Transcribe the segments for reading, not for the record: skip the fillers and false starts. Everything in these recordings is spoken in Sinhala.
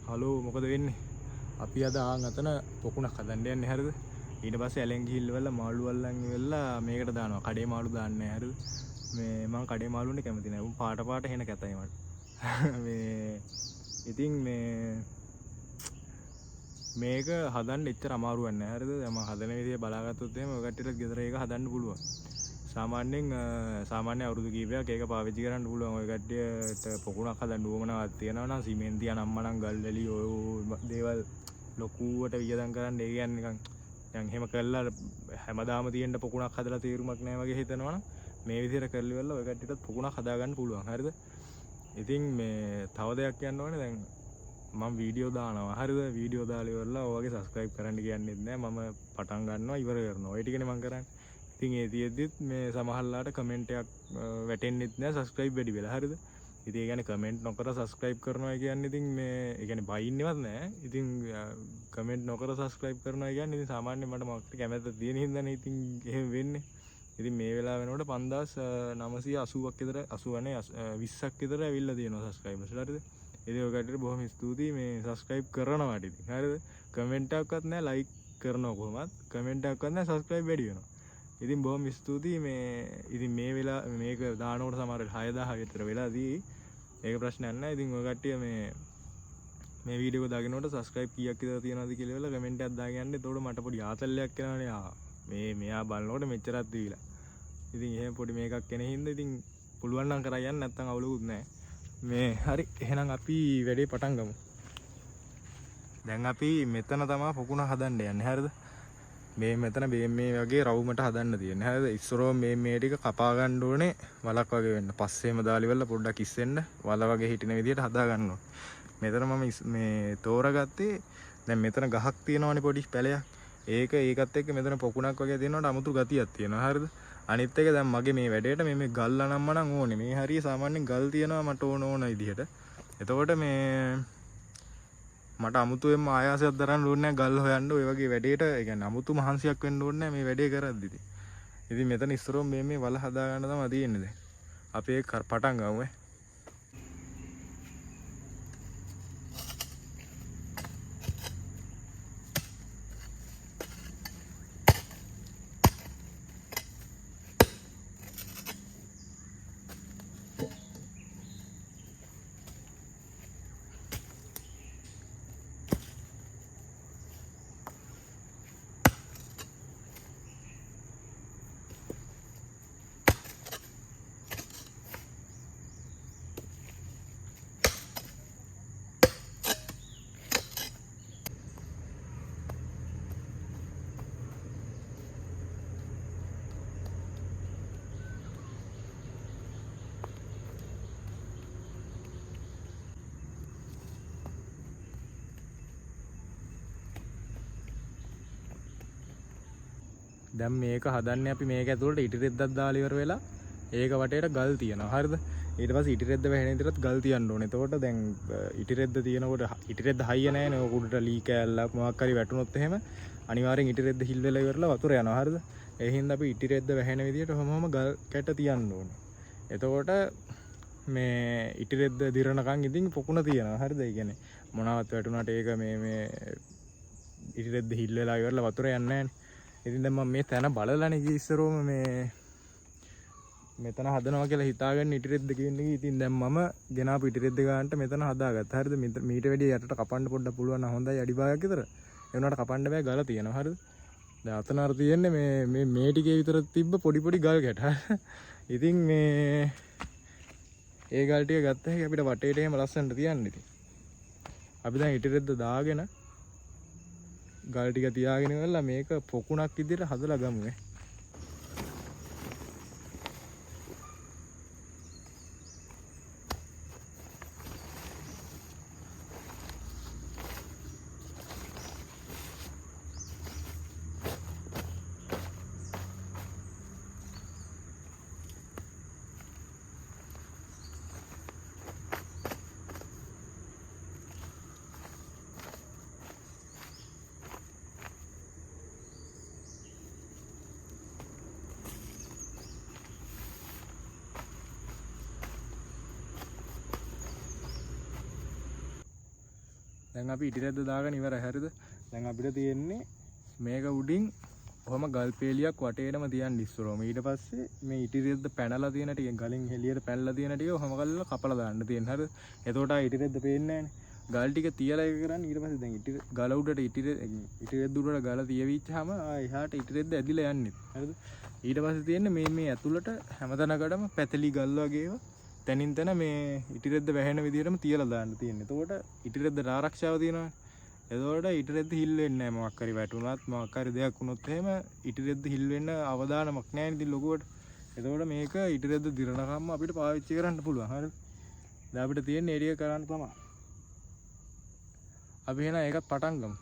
හලෝ මොකද වෙන්නේ? අපි අද ආන් අතන පොකුණක් හදන්න යන්නේ හරිද? ඊට පස්සේ ඇලෙන් ගිහිල්ලා මාළු අල්ලන් ඉවරලා මේකට දානවා. කඩේ මාළු දාන්නේ හරිද? මේ මම කඩේ මාළුන්ට කැමති නෑ. උන් පාට පාට හෙන කැතයි මට. මේ ඉතින් මේක හදන්න එච්චර අමාරුවක් නෑ හරිද? මම හදන විදිය බලාගත්තොත් එහෙම ඔය කට්ටියට ගෙදර එක හදන්න පුළුවන්. සාමාන්‍ය අවුරුදු කීපයක් ඒක පාවිච්චි කරන්න පුළුවන්. ඔය කට්ටියට පොකුණක් හදන්න උවමනාවක් තියෙනවා නම් සිමෙන්ති අනම්මනම් ගල් වැලි ඔය දේවල් ලොකුවට වියදම් කරන්න ඒ කියන්නේ නිකන් දැන් එහෙම කළා හැමදාම තියෙන්න පොකුණක් හදලා තීරුමක් නැහැ වගේ හිතනවනම් මේ විදිහට කරලි වෙලා ඔය කට්ටියටත් පොකුණක් හදා ගන්න පුළුවන්. හරිද? ඉතින් මේ තව දෙයක් කියන්න ඕනේ දැන් මම වීඩියෝ දානවා. හරිද? වීඩියෝ දාලා ඉවරලා ඔයගේ subscribe කරන්න කියන්නෙත් නැහැ. මම පටන් ගන්නවා ඉවර කරනවා. ඔය ටිකනේ මම කරන්නේ. ඉතින් ඒ තියෙද්දිත් මේ සමහරලාට කමෙන්ට් එකක් වැටෙන්නෙත් නැහැ subscribe වැඩි වෙලා. හරිද? ඉතින් ඒ කියන්නේ කමෙන්ට් නොකර subscribe කරනවා කියන්නේ ඉතින් මේ ඒ කියන්නේ බයින්නේවත් නැහැ. ඉතින් කමෙන්ට් නොකර subscribe කරනවා කියන්නේ ඉතින් සාමාන්‍යයෙන් මට මොකක්ද කැමැත්ත තියෙන හින්දානේ ඉතින් එහෙම වෙන්නේ. ඉතින් මේ වෙලාව වෙනකොට 5980ක් විතර 80 නේ 20ක් විතර ඇවිල්ලා තියෙනවා subscribers. හරිද? ඉතින් ඔය කට්ටියට බොහොම ස්තුතියි මේ subscribe කරනවාට ඉතින්. හරිද? කමෙන්ට් එකක්වත් නැහැ like කරනවා කොහොමත්. කමෙන්ට් එකක්වත් නැහැ subscribe වැඩි වෙනවා. ඉතින් බොහොම ස්තුතියි මේ ඉතින් මේ වෙලාව මේක දානකොට සමහර 6000 විතර වෙලාදී ඒක ප්‍රශ්නයක් නැහැ. ඉතින් ඔය කට්ටිය මේ වීඩියෝ එක දාගෙනකොට subscribe කීයක් විතර තියනවද කියලා වෙලා කමෙන්ට් එකක් දාගෙන යන්න. එතකොට මට පොඩි ආතල්ලයක් එනවනේ. මෙයා බලනකොට මෙච්චරක් දීලා. ඉතින් එහෙම පොඩි මේකක් එන හින්දා ඉතින් පුළුවන් නම් කරා යන්න නැත්නම් අවුලකුත් නැහැ. මේ හරි එහෙනම් අපි වැඩේ පටන් ගමු. දැන් අපි මෙතන තමයි පොකුණ හදන්න යන්නේ. හරිද? මෙතන මේ වගේ රවුමට හදන්න තියෙන්නේ. හරිද? ඉස්සරෝ මේ ටික කපා ගන්න ඕනේ වලක් වගේ වෙන්න. පස්සේම දාලි වල පොඩ්ඩක් ඉස්සෙන්න වල වගේ හිටින විදියට හදා ගන්න ඕනේ. මෙතන මම මේ තෝරාගත්තේ දැන් මෙතන ගහක් තියෙනවනේ පොඩි පැලයක්. ඒකත් එක්ක මෙතන පොකුණක් වගේ තියෙනවට අමුතු ගතියක් තියෙනවා. හරිද? අනිත් එක දැන් මගේ මේ වැඩේට මේ ගල් අනම්මනම් ඕනේ. මේ හරිය සාමාන්‍යයෙන් ගල් තියෙනවා මට ඕන විදිහට. එතකොට මට අමුතුවෙන්ම ආයාසයක් දරන්න ඕනේ නැහැ ගල් හොයන්න. ඔය වගේ වැඩේට ඒ කියන්නේ අමුතු මහන්සියක් වෙන්න ඕනේ නැහැ මේ වැඩේ කරද්දි. ඉතින් මෙතන ඉස්සරෝම මේ වල හදා ගන්න තමයි තියෙන්නේ දැන්. අපි ඒක පටන් ගමු. දැන් මේක හදන්නේ අපි මේක ඇතුළට ඉටි රෙද්දක් දාලා ඉවර වෙලා ඒක වටේට ගල් තියනවා. හරිද? ඊට පස්සේ ඉටි රෙද්ද වැහෙන විදිහට ගල් තියන්න ඕනේ. එතකොට දැන් ඉටි රෙද්ද තියෙනකොට ඉටි රෙද්ද හයිය නැහැනේ. ඔය උඩට ලී කෑල්ලක් මොකක් හරි වැටුනොත් එහෙම අනිවාර්යෙන් ඉටි රෙද්ද හිල් වෙලා ඉවරලා වතුර යනවා. හරිද? ඒ හින්දා අපි ඉටි රෙද්ද වැහෙන විදිහට හැමෝම ගල් කැට තියන්න ඕනේ. එතකොට මේ ඉටි රෙද්ද දිරනකන් ඉතින් පොකුණ තියනවා. හරිද? ඒ කියන්නේ මොනවත් වැටුනට ඒක මේ ඉටි රෙද්ද හිල් වෙලා ඉවරලා වතුර යන්නේ නැහැනේ. ඉතින් දැන් මම මේ තැන බලලානේ ගියේ ඉස්සරෝම මෙතන හදනවා කියලා හිතාගෙන ඉටි රෙද්ද කියන්නේ. ඉතින් දැන් මම ගෙනාපු ඉටි රෙද්ද ගන්නට මෙතන හදාගත්තා. හරිද? මීට වැඩිය යටට කපන්න පොඩ්ඩක් පුළුවන් නම් හොඳයි අඩි භාගයක් විතර. ඒ වුණාට කපන්න බෑ ගල තියෙනවා. හරිද? දැන් අතන අර තියෙන්නේ මේ ටිකේ විතර තිබ්බ පොඩි ගල් කැට. ඉතින් ඒ ගල් ටික ගත්ත හැකි අපිට වටේට එහෙම ලස්සනට තියන්න. ඉතින් අපි දැන් ඉටි රෙද්ද දාගෙන ගල් ටික තියාගෙන ඉවරලා මේක පොකුණක් විදිහට හදලා ගමු. දැන් අපි ඉටිරෙද්ද දාගෙන ඉවරයි හරිද? දැන් අපිට තියෙන්නේ මේක උඩින් කොහොම ගල් පෙලියක් වටේටම තියන්න ඉස්සරෝම. ඊට පස්සේ මේ ඉටිරෙද්ද පැනලා තියෙන ටික ගලින් එළියට පැනලා තියෙන ටික කොහොම කරලා කපලා දාන්න තියෙන හරිද? එතකොට ආ ඉටිරෙද්ද පේන්නේ නැහනේ. ගල් ටික තියලා ඒක කරන්නේ ඊට පස්සේ දැන් ගල උඩට ඉටිරෙද්ද උඩට ගල තියවිච්චාම ආ එහාට ඉටිරෙද්ද ඇදිලා යන්නේ. හරිද? ඊට පස්සේ තියෙන්නේ මේ ඇතුළට හැමතැනකටම පැතලි ගල් වගේ ඒවා තනින් තන මේ ඉටිරෙද්ද වැහෙන විදිහටම තියලා දාන්න තියෙන්නේ. එතකොට ඉටිරෙද්දට ආරක්ෂාව තියෙනවා. එතකොට ඉටිරෙද්ද හිල් වෙන්නේ නැහැ. මොකක් හරි වැටුණත් මොකක් හරි දෙයක් වුණොත් එහෙම ඉටිරෙද්ද හිල් වෙන්න අවදානමක් නැහැ නේද ලොකුවට. එතකොට මේක ඉටිරෙද්ද දිරනකම් අපිට පාවිච්චි කරන්න පුළුවන්. හරිද? දැන් අපිට තියෙන්නේ ඒ ටික කරන්න තමයි. අපි එහෙනම් ඒකත් පටන් ගමු.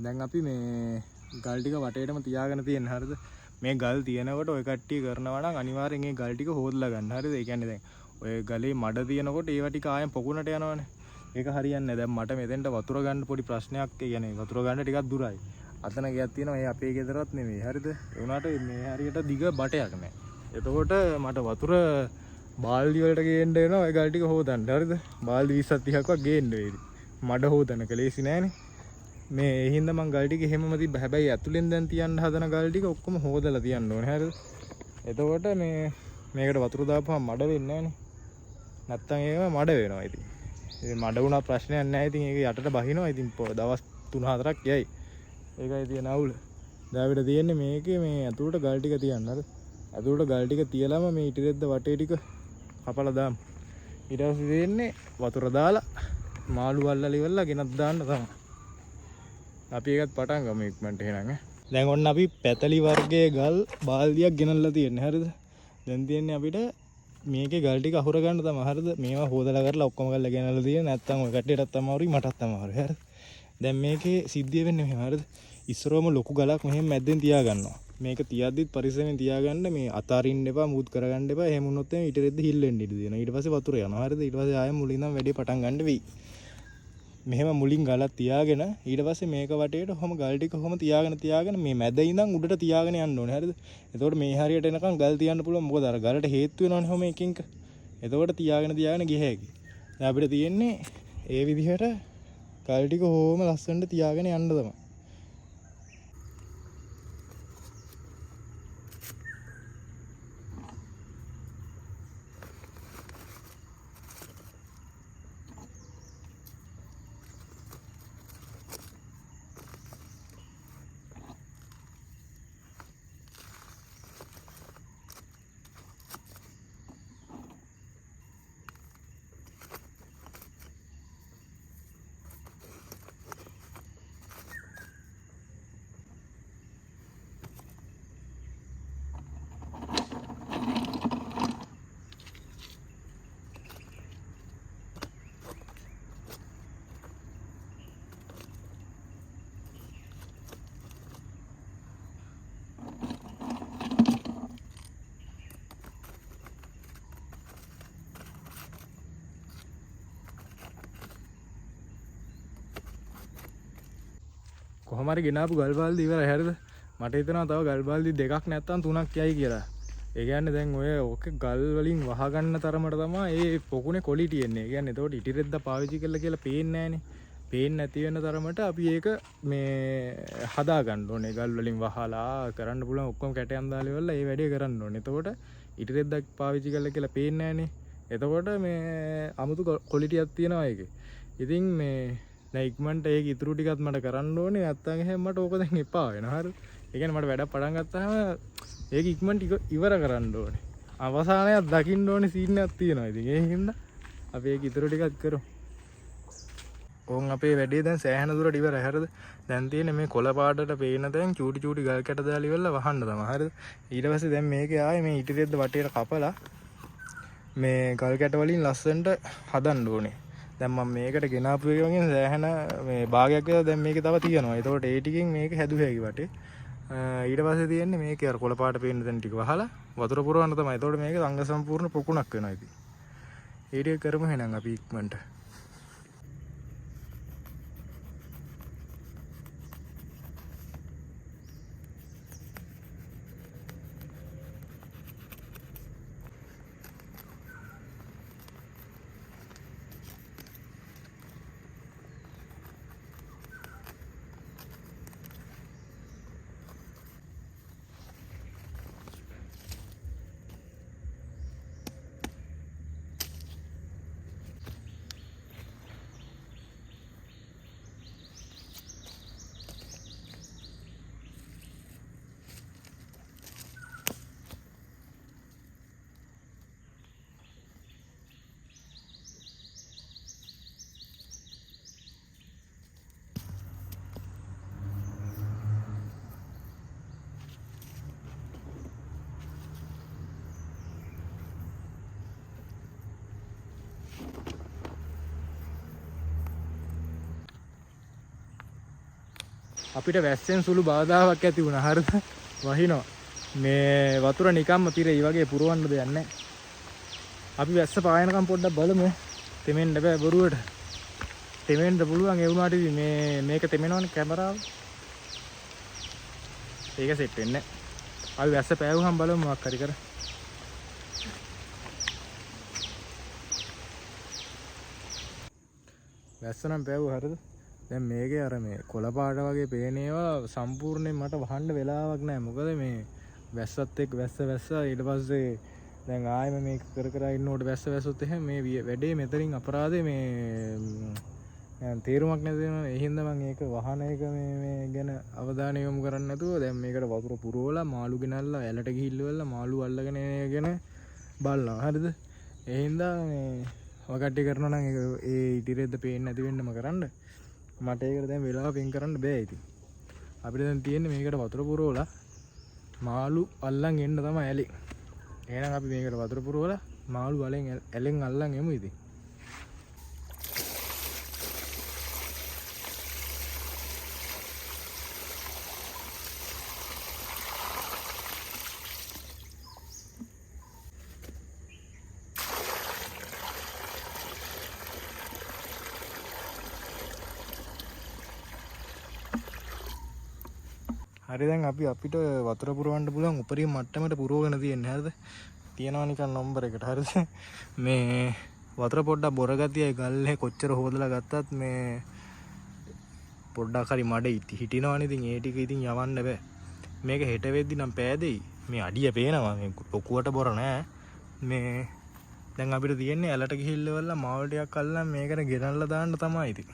දැන් අපි මේ ගල් ටික වටේටම තියාගෙන තියෙන හරිද? මේ ගල් තියනකොට ඔය කට්ටිය කරනවා නම් අනිවාර්යෙන් මේ ගල් ටික හොදලා ගන්න. හරිද? ඒ කියන්නේ දැන් ඔය ගලේ මඩ තියනකොට ඒවා ටික ආයෙත් පොකුණට යනවනේ. ඒක හරියන්නේ නැහැ. දැන් මට මෙතෙන්ට වතුර ගන්න පොඩි ප්‍රශ්නයක්. ඒ කියන්නේ වතුර ගන්න ටිකක් දුරයි. අතන ගියක් තියෙනවා. ඒ අපේ ගෙදරත් නෙමෙයි. හරිද? ඒ වුණාට මේ හරියට දිග බටයක් නැහැ. එතකොට මට වතුර බාල්දි වලට ගේන්න වෙනවා ඔය ගල් ටික හොදන්න. හරිද? බාල්දි 20ක් 30ක් වක් ගේන්න වෙයි. මඩ හොදන්න කලේසි නෑනේ. මේ හින්දා මං ගල් ටික එහෙමම තිබ්බ. හැබැයි ඇතුලෙන් දැන් තියන්න හදන ගල් ටික ඔක්කොම හොදලා තියන්න ඕනේ. හරිද? එතකොට මේකට වතුර දාපුවම මඩ වෙන්නේ නැහනේ. නැත්තම් ඒක මඩ වෙනවා ඉතින්. ඒ මඩ වුණා ප්‍රශ්නයක් නැහැ. ඉතින් ඒක යටට බහිනවා. ඉතින් දවස් 3-4ක් යයි. ඒකයි තියෙන අවුල. දැන් අපිට තියෙන්නේ මේකේ මේ ඇතුලට ගල් ටික තියන්න. හරිද? ඇතුලට ගල් ටික තියලාම මේ ඉටිරෙද්ද වටේ ටික කපලා දාමු. ඊට පස්සේ තියෙන්නේ වතුර දාලා මාළු අල්ලලා ඉවරලා ගෙනත් දාන්න තමයි. අපි ඒකත් පටන් ගමු ඉක්මනට එහෙනම්. දැන් ඔන්න අපි පැතලි වර්ගයේ ගල් බාල්දියක් ගෙනල්ලා තියෙන්නේ. හරිද? දැන් තියෙන්නේ අපිට මේකේ ගල් ටික අහුර ගන්න තමයි. හරිද? මේවා හොදලා කරලා ඔක්කොම කරලා ගෙනල්ලා තියෙන්නේ. නැත්තම් ඔය කට්ටියටත් අමාරුයි මටත් අමාරුයි. හරිද? දැන් මේකේ සිද්ධිය වෙන්නේ මෙහෙම. හරිද? ඉස්සරවම ලොකු ගලක් මෙහෙම මැද්දෙන් තියා ගන්නවා. මේක තියද්දිත් පරිස්සමෙන් තියාගන්න. මේ අතාරින්න එපා, මූද් කරගන්න එපා. එහෙම වුණොත් එimhe ඉටිරෙද්ද හිල් වෙන්න ඉඩ දෙනවා. ඊට පස්සේ වතුර යනවා. හරිද? ඊට පස්සේ ආයෙ මුලින් ඉඳන් වැඩේ පටන් ගන්න වෙයි. මෙහෙම මුලින් ගලක් තියාගෙන ඊට පස්සේ මේක වටේට කොහොම ගල් ටික කොහොම තියාගෙන මේ මැද ඉඳන් උඩට තියාගෙන යන්න ඕනේ. හරිද? එතකොට මේ හරියට එනකන් ගල් තියන්න පුළුවන්. මොකද අර ගලට හේතු වෙනවනේ කොහොම එකින් එක. එතකොට තියාගෙන ගිය හැකි. දැන් අපිට තියෙන්නේ ඒ විදිහට ගල් ටික කොහොම ලස්සනට තියාගෙන යන්න තමයි. කොහොම හරි ගෙනාපු ගල් බාල්දි ඉවරයි. හරිද? මට හිතෙනවා තව ගල් බාල්දි දෙකක් නැත්තම් තුනක් යයි කියලා. ඒ කියන්නේ දැන් ඔය ඕකේ ගල් වලින් වහ ගන්න තරමට තමයි මේ පොකුණේ ක්වොලිටි එන්නේ. ඒ කියන්නේ එතකොට ඉටිරෙද්ද පාවිච්චි කළා කියලා පේන්නේ නැහනේ. පේන්නේ නැති වෙන තරමට අපි ඒක මේ හදා ගන්න ඕනේ. ගල් වලින් වහලා කරන්න පුළුවන් ඔක්කොම කැටයන් දාලා ඉවරලා මේ වැඩේ කරන්න ඕනේ. එතකොට ඉටිරෙද්දක් පාවිච්චි කළා කියලා පේන්නේ නැහනේ. එතකොට මේ අමුතු කොලිටියක් තියෙනවා ඒකේ. ඉතින් මේ දැන් ඉක්මනට ඒක ඉතුරු ටිකත් මට කරන්න ඕනේ. නැත්තම් එහෙම මට ඕක දැන් එපා වෙනවා. හරිද? ඒ කියන්නේ මට වැඩක් පටන් ගත්තාම ඒක ඉක්මනට ඉවර කරන්න ඕනේ. අවසානයක් දකින්න ඕනේ සීන් එකක් තියෙනවා. ඉතින් ඒ හින්දා අපි ඒක ඉතුරු ටිකත් කරමු. ඕන් අපේ වැඩේ දැන් සෑහෙන දුරට ඉවරයි. හරිද? දැන් තියෙන්නේ මේ කොළ පාටට පේන දැන් චූටි චූටි ගල් කැට දාලා ඉවරලා වහන්න තමයි. හරිද? ඊට පස්සේ දැන් මේකේ ආයේ මේ ඉටිරෙද්ද වටේට කපලා මේ ගල් කැට වලින් ලස්සනට හදන්න ඕනේ. දැන් මම මේකට ගෙනාපු එක වගේ සෑහෙන මේ භාගයක් විතර දැන් මේකේ තව තියෙනවා. ඒතකොට ඒ ටිකෙන් මේක හැදුවේ හැකි වටේ. ඊට පස්සේ තියෙන්නේ මේකේ අර කොළ පාට පේන දැන් ටික වහලා වතුර පුරවන්න තමයි. ඒතකොට මේක සංඝ සම්පූර්ණ පොකුණක් වෙනවා ඉතින්. ඒ ටික කරමු එහෙනම් අපි ඉක්මනට. අපිට වැස්සෙන් සුළු බාධාවක් ඇති වුණා. හරිද? වහිනවා. මේ වතුර නිකම්ම පිරෙයි වගේ පුරවන්න දෙයක් නැහැ. අපි වැස්ස පායනකම් පොඩ්ඩක් බලමු. තෙමෙන්න බෑ බොරුවට. තෙමෙන්න පුළුවන් ඒ වුණාට මේ මේක තෙමෙනවනේ කැමරාව. ඒක සෙට් වෙන්නේ නැහැ. අපි වැස්ස පෑවුවහම බලමු මොකක් හරි කර. වැස්ස නම් පෑවුවා. හරිද? දැන් මේකේ අර මේ කොළ පාට වගේ පේන ඒවා සම්පූර්ණයෙන් මට වහන්න වෙලාවක් නැහැ. මොකද මේ වැස්සත් එක්ක වැස්ස ඊට පස්සේ දැන් ආයෙම මේක කර කර ඉන්නකොට වැස්සොත් එහෙම මේ වැඩේ මෙතනින් අපරාධේ මේ තේරුමක් නැති වෙනවා. ඒ හින්දා මම ඒක වහන එක මේ ගැන අවධානය යොමු කරන්නේ නැතුව දැන් මේකට වතුර පුරවලා මාළු ගෙනල්ලා ඇලට ගිහිල්ලා මාළු අල්ලගෙන එන බලනවා. හරිද? ඒ හින්දා මේ වකට්ටි කරනවා නම් ඒ ඉතිරෙද්ද පේන්නේ නැති වෙන්නම කරන්න. මට ඒකට දැන් වෙලාව පින් කරන්න බෑ ඉතින්. අපිට දැන් තියෙන්නේ මේකට වතුර පුරවලා මාළු අල්ලන් එන්න තමයි ඇලෙන්. එහෙනම් අපි මේකට වතුර පුරවලා මාළු ඇලෙන් අල්ලන් එමු ඉතින්. හරි දැන් අපිට වතුර පුරවන්න පුළුවන් උපරිම මට්ටමට පුරවගෙන තියෙන්නේ. හරිද? තියනවා නිකන් නම්බර එකට. හරිද? මේ වතුර පොඩ්ඩක් බොර ගතියයි ගල්ලේ කොච්චර හොදලා ගත්තත් මේ පොඩ්ඩක් හරි මඩ හිටිනවනේ. ඉතින් ඒ ටික ඉතින් යවන්න බෑ. මේක හෙට වෙද්දි නම් පෑදෙයි. මේ අඩිය පේනවා. මේ ලොකුවට බොර නෑ. මේ දැන් අපිට තියෙන්නේ ඇලට ගිහිල්ලා මාළු ටිකක් අල්ලන් මේකට ගෙනල්ලා දාන්න තමයි ඉතින්.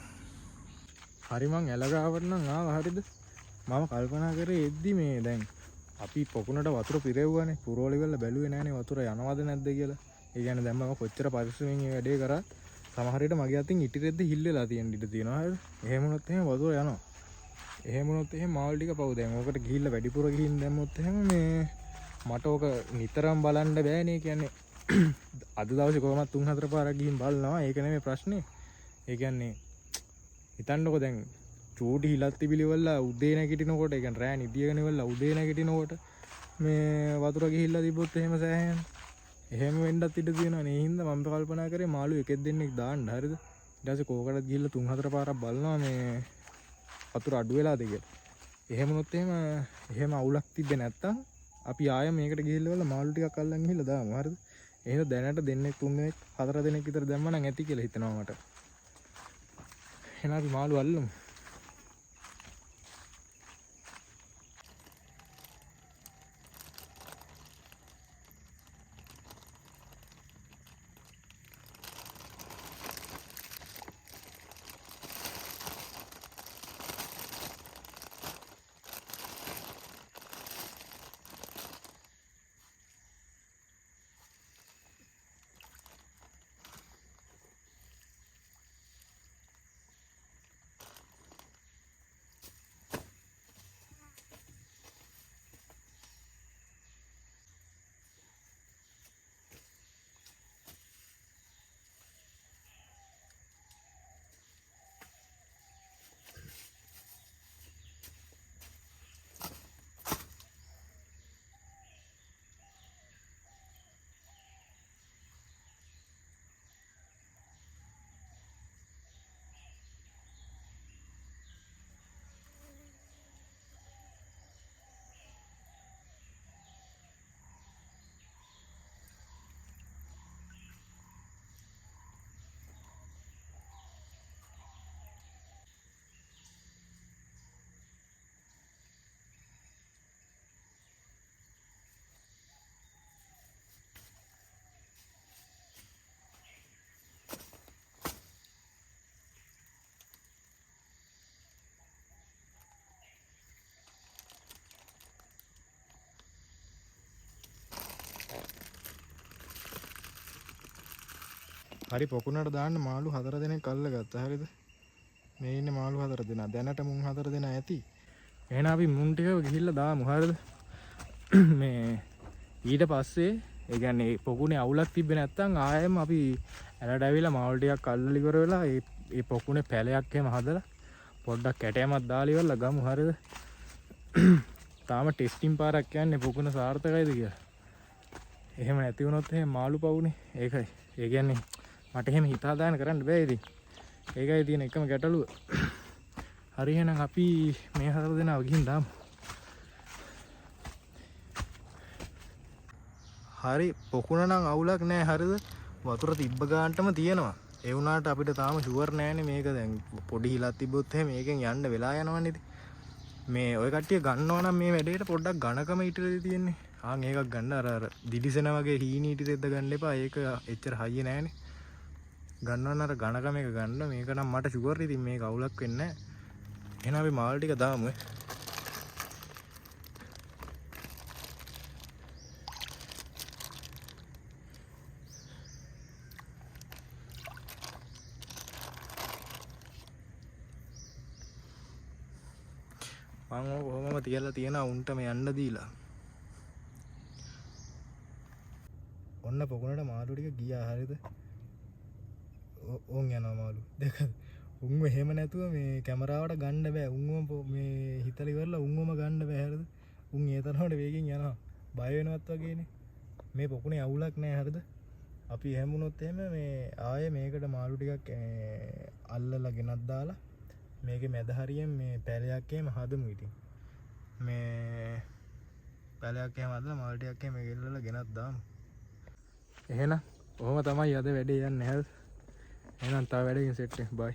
හරි මං ඇල ගාවට නම් ආවා. හරිද? මම කල්පනා කරේ එද්දි මේ දැන් අපි පොකුණට වතුර පිරෙව්වනේ. පුරවල ඉවරලා බැලුවේ නෑනේ වතුර යනවද නැද්ද කියලා. ඒ කියන්නේ දැන් මම කොච්චර පරිස්සමෙන් මේ වැඩේ කරා සමහර විට මගේ අතින් ඉටිරෙද්ද හිල්ලලා තියෙන ඉඩ තියෙනවා. හරිද? එහෙම වුණොත් එහෙම වතුර යනවා. එහෙම වුණොත් එහෙම මාළු ටික පව්. දැන් ඕකට ගිහිල්ලා වැඩිපුර ගිහින් දැම්මොත් එහෙම මේ මට ඕක නිතරම බලන්න බෑනේ. කියන්නේ අද දවසේ කොහොමද 3-4 පාරක් ගිහින් බලනවා. ඒක නෙමෙයි ප්‍රශ්නේ. ඒ කියන්නේ හිතන්නකො දැන් චූටි හිලත් තිබිලිවල උදේ නැගිටිනකොට ඒ කියන්නේ රෑ නිදියගෙන ඉවරලා උදේ නැගිටිනකොට මේ වතුර ගිහිල්ලා තිබ්බොත් එහෙම සෑහෙන එහෙම වෙන්නත් ඉඩ තියෙනවා නේ. හින්දා මම කල්පනා කරේ මාළු එකෙක් දෙන්නෙක් දාන්න. හරිද? ඊට පස්සේ කෝකටත් ගිහිල්ලා 3-4 පාරක් බලනවා මේ වතුර අඩු වෙලාද කියලා. එහෙම වුණොත් එහෙම අවුලක් තිබ්බේ නැත්තම් අපි ආයෙ මේකට ගිහිල්ලා මාළු ටිකක් අල්ලන් ගිහිල්ලා දාමු. හරිද? එහෙනම් දැනට දෙන්නෙක් 3 දෙනෙක් 4 දෙනෙක් විතර දැම්ම නම් ඇති කියලා හිතනවා මට. එහෙනම් අපි මාළු අල්ලමු. හරි පොකුණට දාන්න මාළු 4 දෙනෙක් අල්ලගත්තා. හරිද? මේ ඉන්නේ මාළු 4 දෙනා. දැනට මුන් 4 දෙනා ඇති. එහෙනම් අපි මුන් ටික ගිහිල්ලා දාමු. හරිද? මේ ඊට පස්සේ ඒ කියන්නේ පොකුණේ අවුලක් තිබ්බේ නැත්නම් ආයෙම අපි ඇලට ඇවිල්ලා මාළු ටිකක් අල්ලලා ඉවර වෙලා ඒ පොකුණේ පැලයක් එහෙම හදලා පොඩ්ඩක් කැටයමක් දාලා ඉවරලා ගමු. හරිද? තාම ටෙස්ටිං පාරක් කියන්නේ පොකුණ සාර්ථකයිද කියලා. එහෙම නැති වුණොත් එහෙම මාළු පවුනේ. ඒකයි. ඒ කියන්නේ මට එහෙම හිතා දාන්න කරන්න බෑ ඉතින්. ඒකයි තියෙන එකම ගැටලුව. හරි එහෙනම් අපි මේ 4 දෙනාව ගිහින් දාමු. හරි පොකුණ නම් අවුලක් නෑ. හරිද? වතුර තිබ්බ ගානටම තියෙනවා. ඒ වුණාට අපිට තාම ෂුවර් නෑනේ මේක. දැන් පොඩි හිලක් තිබ්බොත් එහෙම මේකෙන් යන්න වෙලා යනවනේ ඉතින්. මේ ඔය කට්ටිය ගන්නවා නම් මේ වැඩේට පොඩ්ඩක් ඝනකම ඉතිරෙදි තියෙන්නේ. ආන් ඒකක් ගන්න අර දිලිසෙන වගේ හීනී ඉතිරෙද්ද ගන්න එපා. ඒක එච්චර හයිය නෑනේ. ගන්නවන්න අර ඝනකම එක ගන්න. මේක නම් මට ෂුවර් ඉතින් මේක අවුලක් වෙන්නේ නෑ. එහෙනම් අපි මාල් ටික දාමු. මම කොහොමම තියලා තියෙනවා උන්ට මේ යන්න දීලා. ඔන්න පොකුණට මාළු ටික ගියා. හරිද? ඕන් යනවා මාළු. දෙක උන්ව එහෙම නැතුව මේ කැමරාවට ගන්න බෑ. උන්වම මේ හිතලා ඉවරලා උන්වම ගන්න බෑ. හරිද? උන් ඒ තරමට වේගෙන් යනවා. බය වෙනවත් වගේනේ. මේ පොකුණේ අවුලක් නෑ. හරිද? අපි එහෙම වුණොත් එහෙම මේ ආයේ මේකට මාළු ටිකක් අල්ලලා ගෙනත් දාලා මේකේ මැද හරියෙන් මේ පැලයක් එහෙම හදමු ඉතින්. මේ පැලයක් එහෙම හදලා මාළු ටිකක් එහෙම ගෙල්ලලා ගෙනත් දාමු. එහෙනම් ඔහොම තමයි අද වැඩේ යන්නේ. හරිද? එහෙනම් තව වැඩකින් සෙට් එක. බයි.